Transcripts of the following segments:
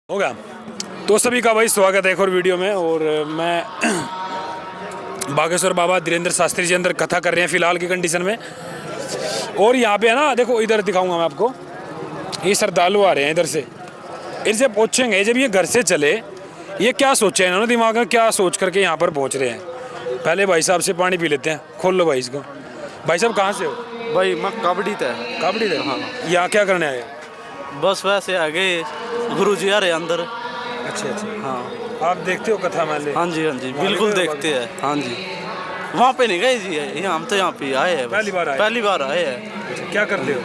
होगा। तो सभी का भाई स्वागत है एक और वीडियो में। और मैं बागेश्वर बाबा धीरेन्द्र शास्त्री जी अंदर कथा कर रहे हैं फिलहाल की कंडीशन में। और यहाँ पे है ना, देखो इधर दिखाऊंगा मैं आपको, ये श्रद्धालु आ रहे हैं इधर से पहुँचेंगे। जब ये घर से चले, ये क्या सोचे इन्होंने दिमाग में, क्या सोच करके यहाँ पर पहुँच रहे हैं। पहले भाई साहब से पानी पी लेते हैं। खोल लो भाई इसको। भाई साहब कहाँ से हो? भाई मैं कबड्डी थे। कबड्डी थे? हाँ। यहाँ क्या करने आए? बस वैसे आगे गुरुजी आ रहे अंदर। अच्छा अच्छा। हाँ आप देखते हो कथा मान ले? हाँ जी बिल्कुल देखते हैं। हाँ जी, वहाँ पे नहीं गए जी, हम तो यहाँ पे आए हैं। पहली बार आए हैं। क्या करते हो?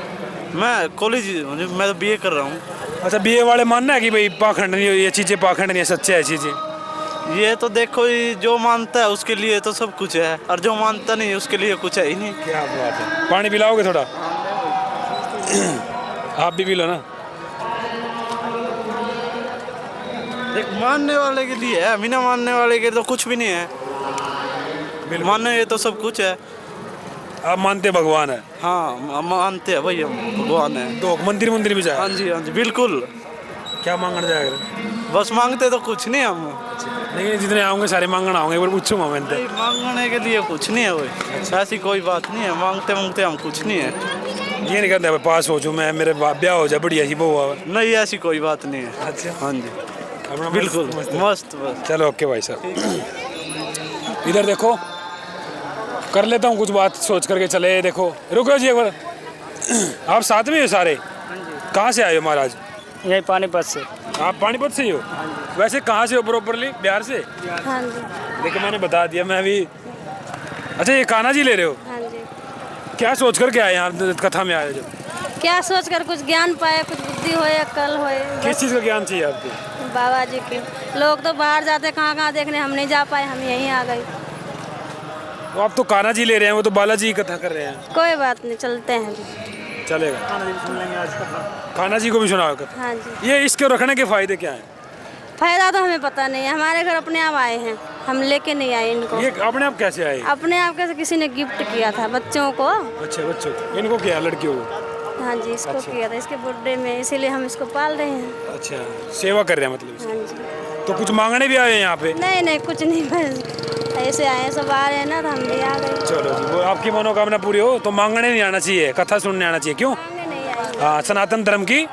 मैं कॉलेज, मैं तो बीए कर रहा हूँ। अच्छा, बीए वाले मानना है कि भाई पाखंड नहीं, ये चीज़ें पाखंड नहीं है, सच्चे है चीज़ें? ये तो देखो, ये जो मानता है उसके लिए तो सब कुछ है, और जो मानता नहीं उसके लिए कुछ है ही नहीं। क्या बात है। पानी पिलाओगे थोड़ा? आप भी पी लो ना। एक मानने वाले के लिए है, बिना मानने वाले के तो कुछ भी नहीं है। मानने ये तो सब कुछ है। आप मानते भगवान है? हाँ मानते हैं भाई, हम भगवान है। तो मंदिर भी जाए? हाँ जी बिल्कुल। क्या मांगने जाएगा? बस मांगते तो कुछ नहीं हम। नहीं, जितने आओगे सारे मांगना होंगे, एक बार पूछूंगा मैं। मांगने के लिए कुछ नहीं है भाई, ऐसी कोई बात नहीं है। मांगते हम कुछ नहीं है। ये नहीं करते पास हो जाऊँ मैं, मेरे ब्याह हो जाए बढ़िया सी बहू। नहीं, ऐसी कोई बात नहीं है। अच्छा हाँ जी अपना बिल्कुल मस्त बस। चलो ओके भाई साहब। इधर देखो, कर लेता हूँ कुछ बात सोच करके चले। देखो रुको जी एक बार। आप साथ में हो सारे? कहाँ से आए हो महाराज? यही पानीपत से। आप पानीपत से ही हो? वैसे कहाँ से हो प्रॉपरली? बिहार से? हाँ जी। देखो मैंने बता दिया मैं भी। अच्छा, ये कान्हा जी ले रहे हो? हाँ जी। क्या सोच कर के आए यहाँ कथा में आए? जो क्या सोच कर कुछ ज्ञान पाए, कुछ बुद्धि होए, अक्ल होए। किस चीज़ का ज्ञान चाहिए आपको? बाबा जी के। लोग तो बाहर जाते कहाँ देखने, हम नहीं जा पाए, हम यहीं आ गए। तो आप तो कान्हा जी ले रहे हैं, वो तो बालाजी की कथा कर रहे हैं। कोई बात नहीं, चलते हैं। चलेगा। कान्हा जी को भी सुनाओ कथा। हाँ जी। ये इसके रखने के फायदे क्या हैं? फायदा तो हमें पता नहीं है, हमारे घर अपने आप आए हैं, हम लेके नहीं आए इनको। ये अपने आप कैसे आए? अपने आप कैसे, किसी ने गिफ्ट किया था बच्चों को। अच्छा, बच्चों को? इनको क्या, लड़कियों को? हाँ जी, इसको अच्छा। किया था इसके बर्थडे में, इसीलिए हम इसको पाल रहे हैं। अच्छा, सेवा कर रहे हैं मतलब? हाँ जी। तो कुछ मांगने भी आए हैं यहाँ पे? नहीं कुछ नहीं, बस ऐसे आए, सब आ रहे हैं ना, तो हम भी आ गए। चलो जी, वो आपकी मनोकामना पूरी हो तो मांगने नहीं आना चाहिए, कथा सुनने आना चाहिए। क्यों? मांगने नहीं आए। हाँ, सनातन धर्म की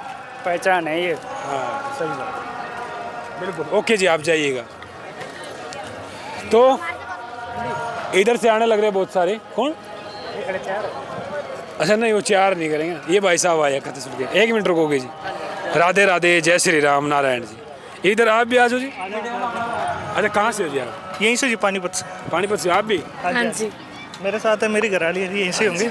पहचान है ये। हाँ सही बात, बिल्कुल। ओके जी, आप जाइएगा। तो इधर से आने लग रहे हैं बहुत सारे। कौन? अच्छा नहीं, वो 4 नहीं करेंगे। ये भाई साहब आए कथा सुन के। 1 मिनट रुकोगे जी। राधे राधे, जय श्री राम, नारायण जी। इधर आप भी आ जाओ जी। अच्छा, कहाँ से हो जी आप? यहीं से जी, पानीपत से। पानीपत से? आप भी? हाँ जी। मेरे साथ है मेरी घरवाली, अभी यहीं से होंगे।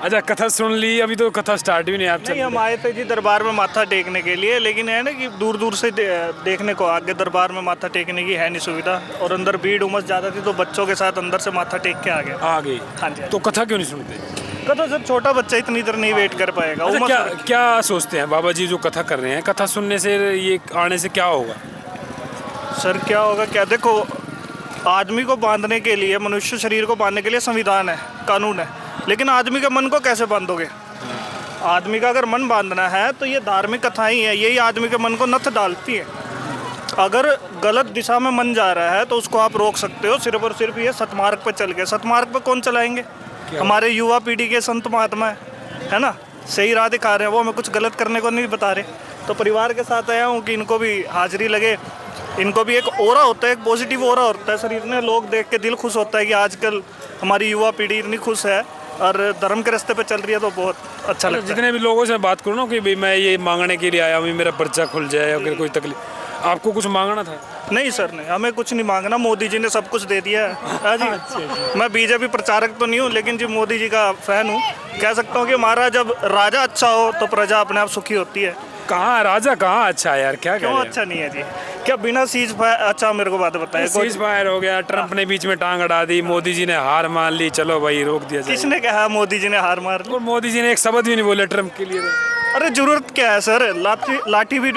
अच्छा, कथा सुन ली? अभी तो कथा स्टार्ट भी नहीं। आप नहीं, हम आए थे जी दरबार में माथा टेकने के लिए, लेकिन है ना कि दूर दूर से देखने को आगे दरबार में माथा टेकने की है नहीं सुविधा, और अंदर भीड़ उमस ज़्यादा थी, तो बच्चों के साथ अंदर से माथा टेक के आ गए। आ गए? हाँ जी। तो कथा क्यों नहीं सुनते? कथा सर, छोटा बच्चा इतनी देर नहीं वेट कर पाएगा। अच्छा, उमस क्या सोचते हैं बाबा जी जो कथा कर रहे हैं, कथा सुनने से, ये आने से क्या होगा? सर क्या होगा, क्या देखो, आदमी को बांधने के लिए, मनुष्य शरीर को बांधने के लिए संविधान है, कानून है, लेकिन आदमी के मन को कैसे बांधोगे? आदमी का अगर मन बांधना है तो ये धार्मिक कथाएं ही है, यही आदमी के मन को नथ डालती है। अगर गलत दिशा में मन जा रहा है तो उसको आप रोक सकते हो, सिर्फ और सिर्फ ये सतमार्ग पर चल गए। सतमार्ग पर कौन चलाएंगे? हमारे युवा पीढ़ी के संत महात्मा है ना, सही राह दिखा रहे हैं, वो हमें कुछ गलत करने को नहीं बता रहे। तो परिवार के साथ आया हूँ कि इनको भी हाजिरी लगे। इनको भी एक ओरा होता है, एक पॉजिटिव ओरा होता है शरीर में, लोग देख के दिल खुश होता है कि आजकल हमारी युवा पीढ़ी इतनी खुश है और धर्म के रास्ते पे चल रही है, तो बहुत अच्छा लगता है। जितने भी लोगों से बात करूँ ना कि भाई मैं ये मांगने के लिए आया हूँ, मेरा पर्चा खुल जाए, अगर कोई तकलीफ, आपको कुछ मांगना था? नहीं सर, नहीं, हमें कुछ नहीं मांगना, मोदी जी ने सब कुछ दे दिया है। हाँ जी। मैं बीजेपी प्रचारक तो नहीं हूँ, लेकिन जी मोदी जी का फैन हूँ। कह सकता हूँ कि हमारा जब राजा अच्छा हो तो प्रजा अपने आप सुखी होती है। कहाँ राजा, कहाँ अच्छा है यार? क्या क्यों अच्छा नहीं है जी? क्या बिना सीज फायर? अच्छा मेरे को बात बताए। सीज फायर हो गया, ट्रंप ने बीच में टांग अड़ा दी, मोदी जी ने हार मान ली, चलो भाई रोक दिया जाए। किसने कहा मोदी जी ने हार मार ली? और मोदी जी ने एक शब्द भी नहीं बोले ट्रंप के लिए। अरे जरूरत क्या है सर, लाठी भी,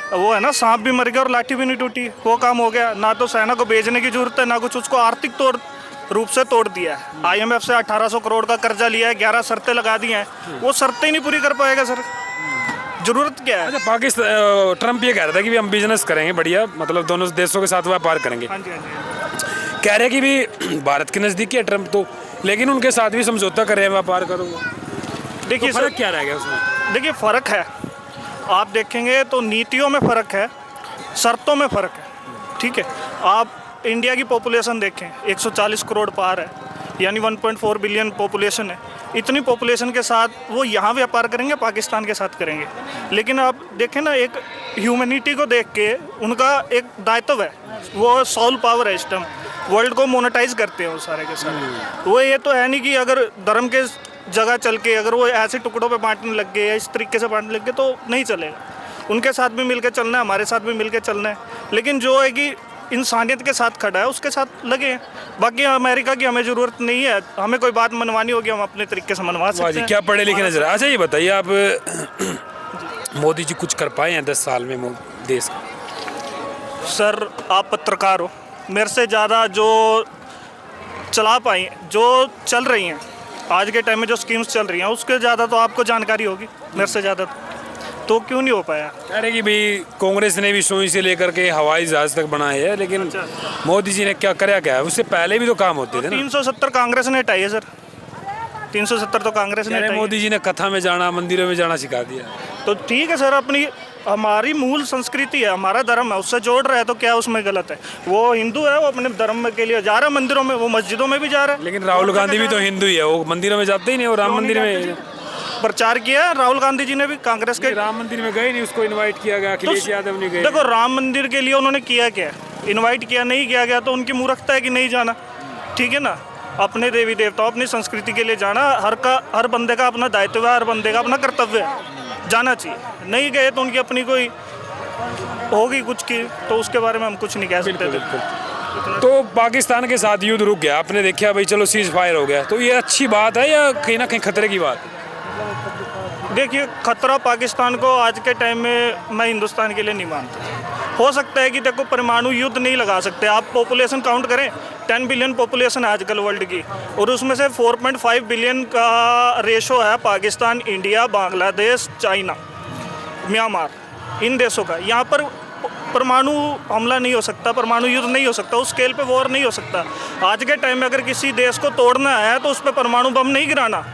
वो है ना, सांप भी मर गया और लाठी भी नहीं टूटी, वो काम हो गया ना। तो सेना को भेजने की जरूरत है ना कुछ, उसको आर्थिक रूप से तोड़ दिया है। IMF से 1800 करोड़ का कर्जा लिया है, 11 शर्तें लगा दी हैं, वो शर्तें ही नहीं पूरी कर पाएगा सर। ज़रूरत क्या है? अच्छा, पाकिस्तान ट्रम्प ये कह रहा था कि भी हम बिजनेस करेंगे बढ़िया, मतलब दोनों देशों के साथ व्यापार करेंगे। हाँ जी, हाँ जी। कह रहे कि भी भारत के नज़दीक है ट्रम्प तो, लेकिन उनके साथ भी समझौता कर रहे हैं व्यापार करूँगा। देखिए तो सर, फर्क क्या रह गया उसमें? देखिए फ़र्क है, आप देखेंगे तो नीतियों में फ़र्क है, शर्तों में फ़र्क है, ठीक है। आप इंडिया की पॉपुलेशन देखें, 140 करोड़ पार है, यानी 1.4 बिलियन पॉपुलेशन है। इतनी पॉपुलेशन के साथ वो यहाँ व्यापार करेंगे, पाकिस्तान के साथ करेंगे। लेकिन आप देखें ना, एक ह्यूमैनिटी को देख के उनका एक दायित्व है, वो सॉल पावर है इस टाइम, वर्ल्ड को मोनेटाइज करते हैं वो सारे के सारे। वो ये तो है नहीं कि अगर धर्म के जगह चल के अगर वो ऐसे टुकड़ों पे बांटने लग गए या इस तरीके से बांटने लग गए तो नहीं चलेगा। उनके साथ भी मिलकर चलना है, हमारे साथ भी मिलकर चलना है, लेकिन जो है कि इंसानियत के साथ खड़ा है उसके साथ लगे हैं। बाकी अमेरिका की हमें ज़रूरत नहीं है, हमें कोई बात मनवानी होगी हम अपने तरीके से मनवा सकते हैं। क्या पढ़े लिखे नजर? अच्छा ये बताइए आप, मोदी जी कुछ कर पाए हैं 10 साल में देश का? सर आप पत्रकार हो, मेरे से ज़्यादा जो चला पाई, जो चल रही हैं आज के टाइम में, जो स्कीम्स चल रही हैं उसके ज़्यादा तो आपको जानकारी होगी मेरे से ज़्यादा, तो क्यों नहीं हो पाया? कह रहे कि भाई कांग्रेस ने भी सुई से लेकर के हवाई जहाज तक बनाए हैं, लेकिन मोदी जी ने क्या क्या है? उससे पहले भी तो काम होते थे ना। 370 कांग्रेस ने हटाई है सर, 370 तो कांग्रेस ने हटाई। मोदी जी ने कथा में जाना, मंदिरों में जाना सिखा दिया। तो ठीक है सर, अपनी हमारी मूल संस्कृति है, हमारा धर्म है, उससे जोड़ रहा है तो क्या उसमें गलत है? वो हिंदू है, वो अपने धर्म के लिए जा रहा है मंदिरों में, वो मस्जिदों में भी जा रहा है। लेकिन राहुल गांधी भी तो हिंदू ही है, वो मंदिरों में जाते ही नहीं, वो राम मंदिर में प्रचार किया है राहुल गांधी जी ने भी, कांग्रेस के। राम मंदिर में गए नहीं, उसको इनवाइट किया गया, अखिलेश यादव ने गए। देखो राम मंदिर के लिए उन्होंने किया क्या, इनवाइट किया, नहीं किया गया तो उनकी मूर्खता है कि नहीं जाना, ठीक है ना। अपने देवी देवताओं, अपनी संस्कृति के लिए जाना हर बंदे का अपना दायित्व है, हर बंदे का अपना कर्तव्य है, जाना चाहिए। नहीं गए तो उनकी अपनी कोई होगी कुछ की, तो उसके बारे में हम कुछ नहीं कह सकते थे। तो पाकिस्तान के साथ युद्ध रुक गया, आपने देखा भाई चलो सीज फायर हो गया, तो ये अच्छी बात है या कहीं ना कहीं खतरे की बात है? देखिए खतरा पाकिस्तान को आज के टाइम में मैं हिंदुस्तान के लिए नहीं मानता। हो सकता है कि देखो परमाणु युद्ध नहीं लगा सकते, आप पॉपुलेशन काउंट करें, 10 बिलियन पॉपुलेशन है आजकल वर्ल्ड की, और उसमें से 4.5 बिलियन का रेशो है Pakistan, India, Bangladesh, China, Myanmar, इन देशों का। यहाँ पर परमाणु हमला नहीं हो सकता, परमाणु युद्ध नहीं हो सकता, उस स्केल पे वॉर नहीं हो सकता। आज के टाइम में अगर किसी देश को तोड़ना है तो उस पर परमाणु बम नहीं गिराना,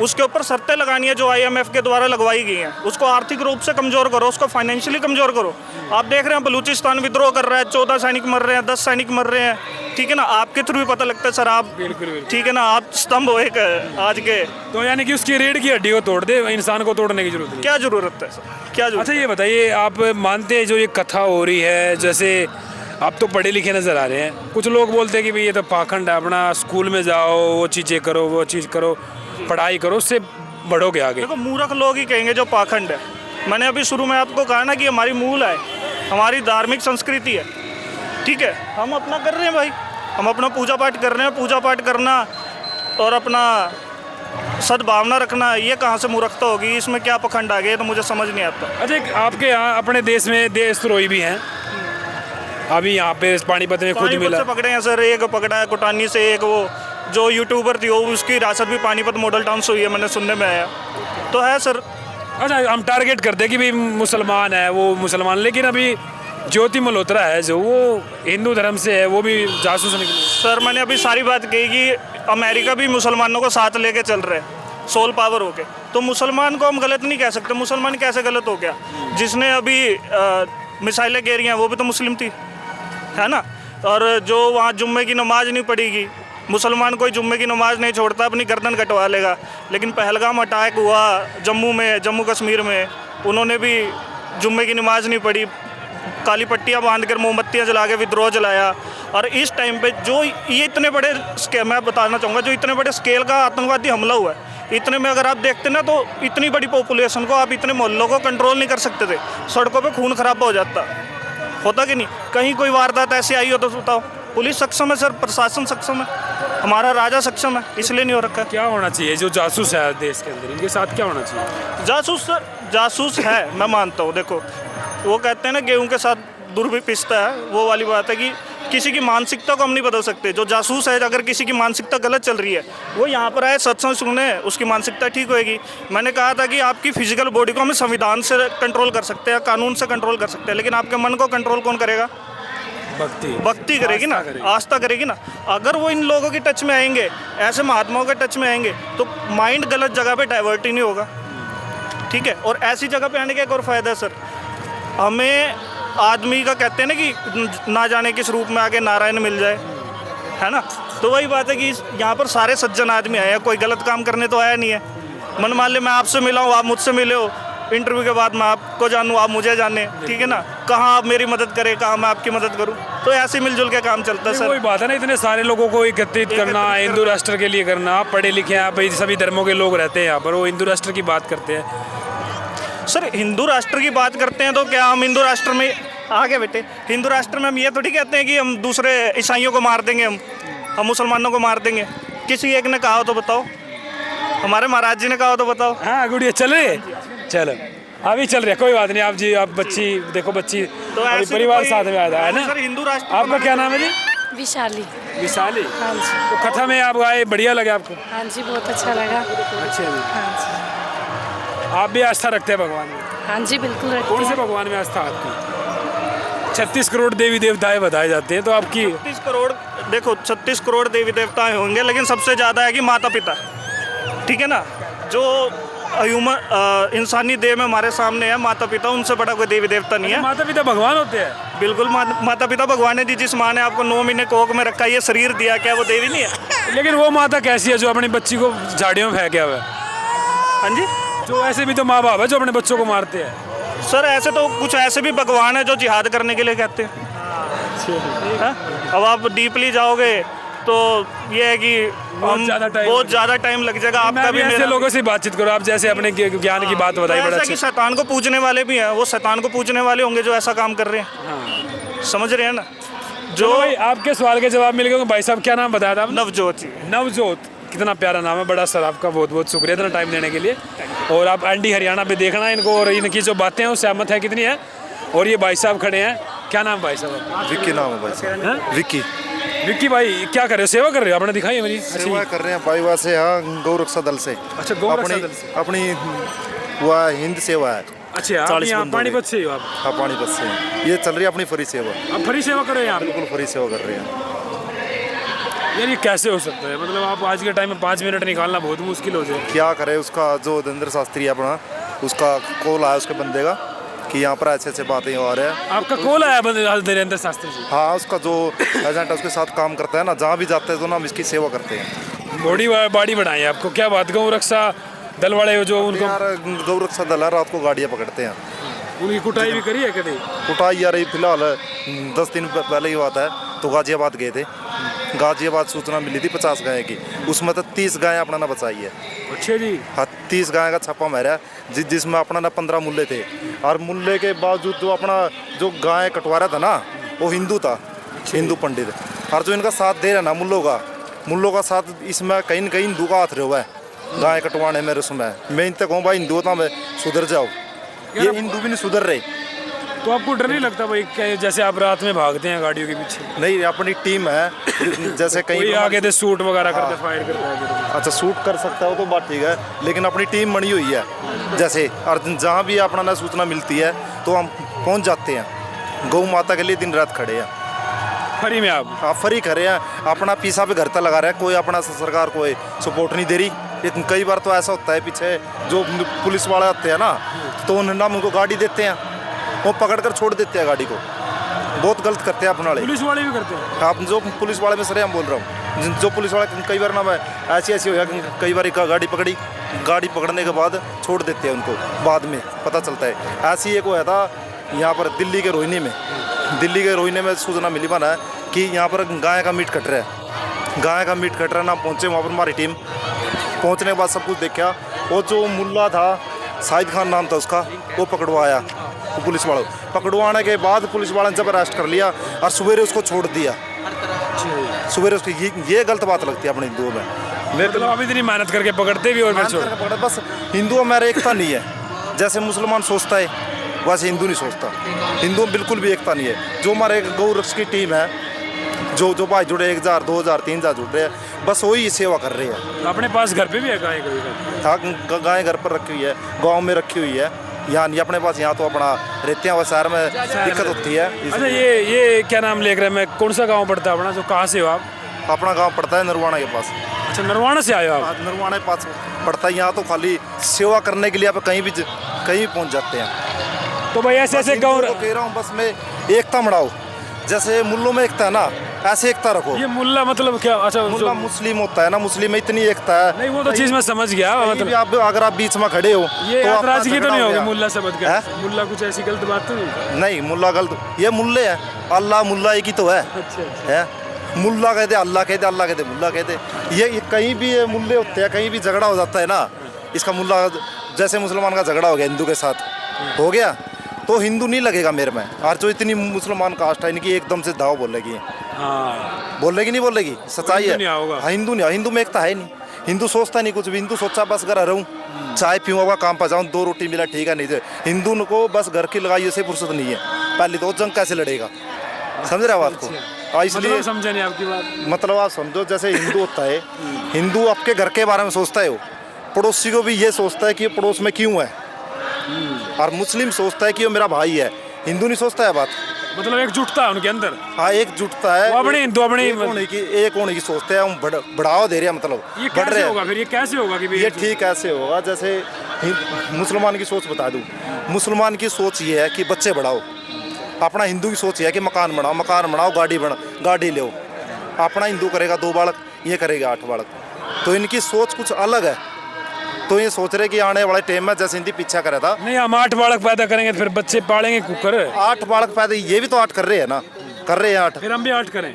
उसके ऊपर शर्तें लगानी है जो IMF के द्वारा लगवाई गई हैं। उसको आर्थिक रूप से कमज़ोर करो, उसको फाइनेंशियली कमज़ोर करो। आप देख रहे हैं बलूचिस्तान विद्रोह कर रहा है, 14 सैनिक मर रहे हैं, 10 सैनिक मर रहे हैं, ठीक है ना। आपके थ्रू भी पता लगता है सर, आप ठीक है ना, आप स्तंभ हो एक आज के। तो यानी कि उसकी रीढ़ की हड्डी को तोड़ दे, इंसान को तोड़ने की जरूरत है? क्या ज़रूरत है सर, क्या जरूरत? अच्छा ये बताइए, आप मानते हैं जो ये कथा हो रही है, जैसे आप तो पढ़े लिखे नज़र आ रहे हैं, कुछ लोग बोलते हैं कि भाई ये तो पाखंड है, अपना स्कूल में जाओ, वो चीज़ें करो, वो चीज़ करो, पढ़ाई करो, उससे बढ़ोगे आगे। देखो मूर्ख लोग ही कहेंगे जो पाखंड है। मैंने अभी शुरू में आपको कहा ना कि हमारी मूल है, हमारी धार्मिक संस्कृति है, ठीक है, हम अपना कर रहे हैं भाई, हम अपना पूजा पाठ कर रहे हैं। पूजा पाठ करना और अपना सद्भावना रखना, ये कहाँ से मूर्खता होगी, इसमें क्या पखंड आ गए, तो मुझे समझ नहीं आता। अच्छा आपके यहाँ अपने देश में देशद्रोही भी हैं, अभी यहाँ पे पानीपत में खुद मिला, पकड़े हैं सर, एक पकड़ा है कोटानी से, एक वो जो यूट्यूबर थी वो, उसकी हिरासत भी पानीपत मॉडल टाउन से हुई है, मैंने सुनने में आया तो है सर। अच्छा हम टारगेट करते हैं कि भाई मुसलमान है, वो मुसलमान, लेकिन अभी ज्योति मल्होत्रा है जो वो हिंदू धर्म से है, वो भी जासूस निकले। सर मैंने अभी सारी बात कही कि अमेरिका भी मुसलमानों को साथ लेके चल रहे हैं, सोल पावर होके, तो मुसलमान को हम गलत नहीं कह सकते। मुसलमान कैसे गलत हो गया? जिसने अभी मिसाइलें गिरी हैं वो भी तो मुस्लिम थी, है ना। और जो वहाँ जुम्मे की नमाज नहीं पढ़ेगी, मुसलमान कोई जुम्मे की नमाज नहीं छोड़ता, अपनी गर्दन कटवा लेगा। लेकिन पहलगाम अटैक हुआ जम्मू में, जम्मू कश्मीर में, उन्होंने भी जुम्मे की नमाज नहीं पढ़ी, काली पट्टियाँ बांध कर मोमबत्तियाँ जला के विद्रोह जलाया। और इस टाइम पे जो ये इतने बड़े मैं बताना चाहूँगा, जो इतने बड़े स्केल का आतंकवादी हमला हुआ है, इतने में अगर आप देखते ना तो इतनी बड़ी पॉपुलेशन को, आप इतने मोहल्लों को कंट्रोल नहीं कर सकते थे, सड़कों पर खून खराबा हो जाता, होता कि नहीं। कहीं कोई वारदात ऐसी आई हो तो बताओ, पुलिस सक्षम है सर, प्रशासन सक्षम है, हमारा राजा सक्षम है, इसलिए नहीं हो रखा है। क्या होना चाहिए जो जासूस है देश के अंदर, इनके साथ क्या होना चाहिए? जासूस है, मैं मानता हूँ। देखो वो कहते हैं ना गेहूं के साथ दूर भी पिसता है, वो वाली बात है कि किसी की मानसिकता को हम नहीं बदल सकते। जो जासूस है, अगर किसी की मानसिकता गलत चल रही है, वो यहाँ पर आए, सत्संग सुने, उसकी मानसिकता ठीक होएगी। मैंने कहा था कि आपकी फिजिकल बॉडी को हम संविधान से कंट्रोल कर सकते हैं, कानून से कंट्रोल कर सकते हैं, लेकिन आपके मन को कंट्रोल कौन करेगा? भक्ति करेगी ना, आस्था करेगी ना। अगर वो इन लोगों के टच में आएंगे, ऐसे महात्माओं के टच में आएंगे, तो माइंड गलत जगह पे डाइवर्ट ही नहीं होगा, ठीक है। और ऐसी जगह पे आने का एक और फायदा है सर, हमें आदमी का कहते हैं ना कि ना जाने किस रूप में आके नारायण मिल जाए, है ना। तो वही बात है कि यहाँ पर सारे सज्जन आदमी आए हैं, कोई गलत काम करने तो आया नहीं है। मन मान ले मैं आपसे मिला हूँ, आप मुझसे मिले हो, इंटरव्यू के बाद मैं आपको जानूँ, आप मुझे जाने, ठीक है ना। कहाँ आप मेरी मदद करें, कहाँ मैं आपकी मदद करूँ, तो ऐसे मिलजुल के काम चलता है सर। वही बात है ना, इतने सारे लोगों को एकत्रित करना, हिंदू राष्ट्र के लिए करना। पढ़े लिखे हैं भाई, सभी धर्मों के लोग रहते हैं यहाँ पर, वो हिंदू राष्ट्र की बात करते हैं। सर हिंदू राष्ट्र की बात करते हैं तो क्या हम हिंदू राष्ट्र में आगे बेटे, हिंदू राष्ट्र में हम ये थोड़ी कहते हैं कि हम दूसरे ईसाइयों को मार देंगे, हम मुसलमानों को मार देंगे। किसी एक ने कहा हो तो बताओ, हमारे महाराज जी ने कहा हो तो बताओ। हाँ गुड़िया चल रही है, चलो अभी चल रही है, कोई बात नहीं। आप जी, आप बच्ची देखो, बच्ची तो अभी ऐसे परिवार कोई- साथ में आया है ना। सर हिंदू राष्ट्र आपका क्या नाम है जी? विशाली। विशाली। हाँ जी। तो कथा में आप आए, बढ़िया लगे आपको? हाँ जी, बहुत अच्छा लगा। अच्छा जी। हाँ जी। आप भी आस्था रखते हैं भगवान में? हाँ जी बिल्कुल रखते कौन से हैं। भगवान में आस्था आपकी? 36 करोड़ देवी देवताएं बताए जाते हैं, तो आपकी? 36 करोड़, देखो 36 करोड़ देवी देवता होंगे, लेकिन सबसे ज़्यादा है कि माता पिता, ठीक है ना। जो ह्यूमन इंसानी देह में हमारे सामने है माता पिता, उनसे बड़ा कोई देवी देवता नहीं है। माता पिता भगवान होते हैं? बिल्कुल, माता पिता भगवान है जी। जिस माँ ने आपको 9 महीने कोख में रखा, ये शरीर दिया, क्या वो देवी नहीं है? लेकिन वो माता कैसी है जो अपनी बच्ची को झाड़ियों में फेंके हुआ है? हाँ जी जो ऐसे भी तो माँ बाप है जो अपने बच्चों को मारते हैं। सर, ऐसे तो कुछ ऐसे भी भगवान है जो जिहाद करने के लिए कहते हैं। हाँ? अब आप डीपली जाओगे तो ये है कि बहुत ज़्यादा टाइम लग जाएगा आपका मैं भी, भी ऐसे मेरा भी। लोगों से बातचीत करो, आप जैसे अपने ज्ञान की बात बताई, बड़ा ऐसा कि अच्छा। शैतान को पूजने वाले भी हैं, वो शैतान को पूजने वाले होंगे जो ऐसा काम कर रहे हैं। समझ रहे हैं ना। जो भाई आपके सवाल के जवाब मिल गए। भाई साहब क्या नाम बताया था आपने? नवजोत जी। नवजोत, कितना प्यारा नाम है। बड़ा सर आपका बहुत बहुत शुक्रिया इतना टाइम देने के लिए। और आप एनडी हरियाणा पे देखना इनको, और इनकी जो बातें हैं उससे सहमत है कितनी है। और ये भाई साहब खड़े हैं, क्या नाम भाई साहब? विक्की नाम है भाई साहब। विक्की। विक्की भाई क्या कर रहे हो, सेवा कर रहे हो? आपने दिखाई है मेरी सेवा कर रहे हैं बाईवा से, हाँ गौ रक्षा दल से। अच्छा, गौ रक्षा दल से। अपनी वह हिंद सेवा है। अच्छा, आप 40 यहाँ बंदों पानीपत की। से ही हो आप? हाँ पानीपत से। ये चल रही है अपनी फ्री सेवा। आप फ्री सेवा कर रहे हैं यहाँ पे? बिल्कुल फ्री सेवा कर रहे हैं। यार ये कैसे हो सकता है? मतलब आप आज के टाइम में 5 मिनट निकालना बहुत मुश्किल हो जाए। क्या करे, उसका जो धीरेन्द्र शास्त्री है अपना, उसका कॉल आया उसके बंदे का कि यहाँ पर ऐसे ऐसे बातें हो रहे हैं। आपका कॉल आया धीरेन्द्र शास्त्री जी? हाँ, उसका जो एजेंट है उसके साथ काम करता है ना, जहाँ भी जाते हैं तो ना हम इसकी सेवा करते हैं। बॉडी बढ़ाई है आपको, क्या बात। गौ रक्षा दल वाले हो जो उनको, यार गौ रक्षा दल है, रात को गाड़ियाँ पकड़ते हैं। उनकी कुटाई भी करी है कभी? कुटाई यार फिलहाल 10 दिन पहले ही बात है, तो गाजियाबाद गए थे। गाजियाबाद सूचना मिली थी 50 गाय की, उसमें तो 30 गायें अपना ना बचाई है। अच्छे जी। हाँ, 30 गाय का छापा मारा है, जिसमें अपना ना 15 मुल्ले थे। और मुल्ले के बावजूद जो अपना जो गाय कटवा रहा था ना, वो हिंदू था, हिंदू पंडित। और जो इनका साथ दे रहा ना मुल्लों का साथ, इसमें कहीं न कहीं हिंदू का हाथ रहा हुआ है गाय कटवाने में। उसमें मैं इन तक कहूँ भाई हिंदुता में सुधर जाओ, ये हिंदू भी नहीं सुधर रहे। तो आपको डर नहीं लगता भाई जैसे आप रात में भागते हैं गाड़ियों के पीछे? नहीं, अपनी टीम है, जैसे कोई कहीं आगे से शूट वगैरह करते, फायर करता है? अच्छा, शूट कर सकता है वो तो बात ठीक है, लेकिन अपनी टीम बनी हुई है जैसे, और जहाँ भी अपना ना सूचना मिलती है तो हम पहुँच जाते हैं। गौ माता के लिए दिन रात खड़े हैं, फ्री में। आप फ्री खड़े हैं, अपना पीछा पे घर तक लगा रहे हैं। कोई अपना सरकार कोई सपोर्ट नहीं दे रही। कई बार तो ऐसा होता है पीछे जो पुलिस वाले आते हैं ना, तो उन्हें हम उनको गाड़ी देते हैं, वो पकड़ कर छोड़ देते हैं गाड़ी को। बहुत गलत करते हैं अपने वाले। पुलिस वाले भी करते हैं? आप जो पुलिस वाले में सर हम बोल रहा हूँ, जो पुलिस वाले कई बार ना, मैं ऐसी हो गया, कई बार गाड़ी पकड़ी, गाड़ी पकड़ने के बाद छोड़ देते हैं उनको, बाद में पता चलता है। ऐसी एक हुआ था यहाँ पर दिल्ली के रोहिणी में सूचना मिली बना है कि यहाँ पर गाय का मीट कट रहा है। गाय का मीट कट रहा है ना, पहुँचे वहाँ पर हमारी टीम। पहुँचने के बाद सब कुछ देखा, वो जो मुल्ला था, शाहिद खान नाम था उसका, वो पकड़वाया पुलिस वालों। पकड़वाने के बाद पुलिस वालों ने जब अरेस्ट कर लिया और सवेरे उसको छोड़ दिया। सवेरे उसको ये गलत बात लगती है अपने हिंदुओं में। मेरे मतलब आप इतनी मेहनत करके पकड़ते भी और फिर छोड़? बस हिंदुओं में एकता नहीं है। जैसे मुसलमान सोचता है वैसे हिंदू नहीं सोचता। हिंदुओं में बिल्कुल भी एकता नहीं है। जो हमारे गौ रक्षा की टीम है, जो भाई जुड़े 1000 2000 3000 जुड़ रहे हैं, बस वही सेवा कर रहे हैं। तो अपने पास घर पे भी है गाय कभी? हाँ, गाय घर पर रखी हुई है, गांव में रखी हुई है, यहाँ नहीं अपने पास। यहाँ तो अपना रहते हैं, वह शहर में दिक्कत होती है। अच्छा, ये क्या नाम लेकर रहे हैं? मैं कौन सा गांव पड़ता है अपना? जो कहाँ से हो आप? अपना गांव पड़ता है नरवाना के पास। अच्छा, नरवाना से आए हो आप? नरवाना के पास पड़ता है। यहाँ तो खाली सेवा करने के लिए आप कहीं भी पहुँच जाते हैं। तो भाई ऐसे गाँव कह रहा हूँ, बस मैं एकता बढ़ाओ, जैसे मुल्लों में एकता है ना, ऐसे एकता रखो। ये मुल्ला मतलब क्या? अच्छा, मुल्ला मुस्लिम होता है ना, मुस्लिम में इतनी एकता है। नहीं, वो तो चीज मैं समझ गया। मतलब आप अगर आप बीच में खड़े हो ये तो एतराज की तो नहीं होगी मुल्ला शब्द का? है? मुल्ला कुछ ऐसी गलत बात तो नहीं? मुल्ला गलत, ये मुल्ले है। अल्लाह मुल्ला एक ही तो है। अच्छा। है, मुल्ला कहते अल्लाह कहते, अल्लाह कहते मुल्ला कहते। ये कहीं भी ये मुल्ले होते हैं, कहीं भी झगड़ा हो जाता है ना, इसका मुल्ला, जैसे मुसलमान का झगड़ा हो गया हिंदू के साथ, हो गया तो हिंदू नहीं लगेगा मेरे में। और जो इतनी मुसलमान कास्ट है इनकी एकदम से दाव बोलेगी। हाँ, बोलेगी नहीं बोलेगी, सच्चाई हिंदू है। नहीं आओगा। हाँ, हिंदू नहीं, हिंदू में एकता है नहीं। हिंदू सोचता नहीं कुछ भी। हिंदू सोचा बस घर रहूँ, चाय पीऊँगा, काम पर जाऊँ, 2 रोटी मिला ठीक है, नहीं तो हिंदू को बस घर की लगाई से फुर्सत नहीं है। पहले तो जंग कैसे लड़ेगा, समझ रहे हो बात को? इसलिए मतलब समझे नहीं आपकी बात। मतलब आप समझो, जैसे हिंदू होता है, हिंदू आपके घर के बारे में सोचता है, वो पड़ोसी को भी ये सोचता है कि ये पड़ोस में क्यों है। और मुस्लिम सोचता है कि वो मेरा भाई है, हिंदू नहीं सोचता है बात। मतलब एकजुटता है उनके अंदर। हाँ, एकजुटता है। वो अपने हिंदू अपने एक होने की सोचते हैं, हम बढ़ावा दे रहे हैं, मतलब ये बढ़ रहे कैसे हैं। होगा फिर? ये कैसे होगा कि ये ठीक ऐसे होगा, जैसे मुसलमान की सोच बता दूं। मुसलमान की सोच ये है कि बच्चे बढ़ाओ। अपना हिंदू की सोच ये है कि मकान बनाओ, गाड़ी लो। अपना हिंदू करेगा 2 बालक, ये करेगा 8 बालक। तो इनकी सोच कुछ अलग है। तो ये सोच रहे कि आने वाले टाइम में, जैसे हिंदी पीछा करा था, नहीं, हम 8 बालक पैदा करेंगे तो फिर बच्चे पालेंगे कुकर। 8 बालक पैदा, ये भी तो 8 कर रहे हैं ना, कर रहे हैं 8। फिर हम भी 8 करें?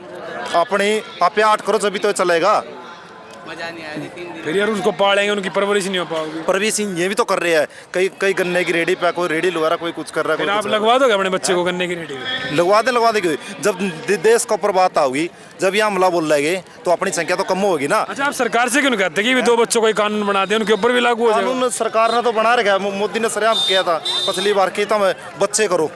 अपनी आप 8 करो जब भी तो चलेगा। फिर यार उनको पालेंगे, उनकी परवरिश नहीं हो पाएगी। परवीन सिंह ये भी तो कर रहे हैं, कई गन्ने की रेडी पे, कोई रेडी लगा रहा, कोई कुछ कर रहा है। फिर आप लगवा दोगे अपने बच्चे को गन्ने की रेडी में? लगवा दे क्यों? जब देश का ऊपर बात आओगी, जब ये हमला बोल लेंगे तो अपनी संख्या तो कम होगी ना। अच्छा, आप सरकार से क्यों नहीं कहते कि 2 बच्चों को कानून बना दे, उनके ऊपर भी लागू हो जाए? कानून सरकार ने तो बना रखा है। मोदी ने सरेआम किया था पिछली बार की, तो बच्चे करो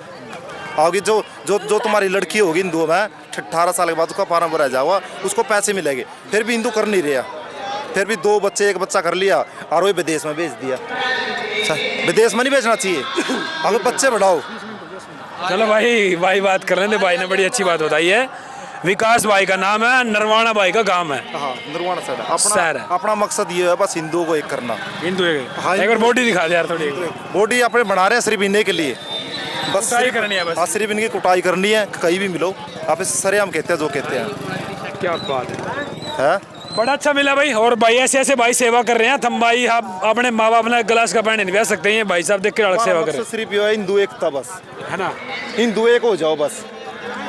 आओगी। जो तुम्हारी लड़की होगी हिंदू में 18 साल के बाद उसका फार्म भरा जाओगा, उसको पैसे मिलेंगे। फिर भी हिंदू कर नहीं रहा, फिर भी 2 बच्चे 1 बच्चा कर लिया और वही विदेश में भेज दिया। विदेश में नहीं भेजना चाहिए, अगर बच्चे बढ़ाओ। चलो भाई बात कर रहे थे, भाई ने बड़ी अच्छी बात बताई है। विकास भाई का नाम है, नरवाना भाई का गांव है। हाँ, नरवाना शहर शहर है। अपना मकसद ये है, बस हिंदुओं को एक करना। हिंदू हाँ, एक बार बॉडी दिखा दे यार थोड़ी। बॉडी अपने बना रहे हैं सिर्फ इन्हें के लिए, बस कुटाई करनी है बस। हाँ, सिर्फ इनकी कुटाई करनी है। कहीं भी मिलो आप सरेआम कहते हैं जो कहते हैं। क्या बात है। बड़ा अच्छा मिला भाई। और भाई ऐसे भाई सेवा कर रहे हैं। हम भाई आप अपने माँ बाप ने गिलास का पानी नहीं पिला सकते हैं, भाई साहब देख के अलग सेवा करें, सिर्फ ये हिंदू एकता, बस है ना? हिंदू एक हो जाओ बस।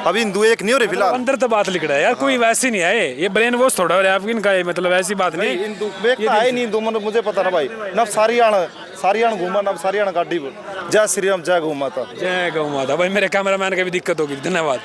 अभी हिंदू एक नहीं हो रहे फिलहाल। अंदर तो बात लिख रहा है यार, कोई वैसी नहीं है ये ब्रेन वॉश थोड़ा हो रहा है आपकी इनका, मतलब ऐसी बात नहीं है। हिंदू एकता है नहीं हिंदू, मतलब मुझे पता ना भाई। नब सारियाण घूमा, नब सारियाण गाड़ी। जय श्री राम, जय गौ माता। जय गौ माता। भाई मेरे कैमरामैन की भी दिक्कत होगी, धन्यवाद।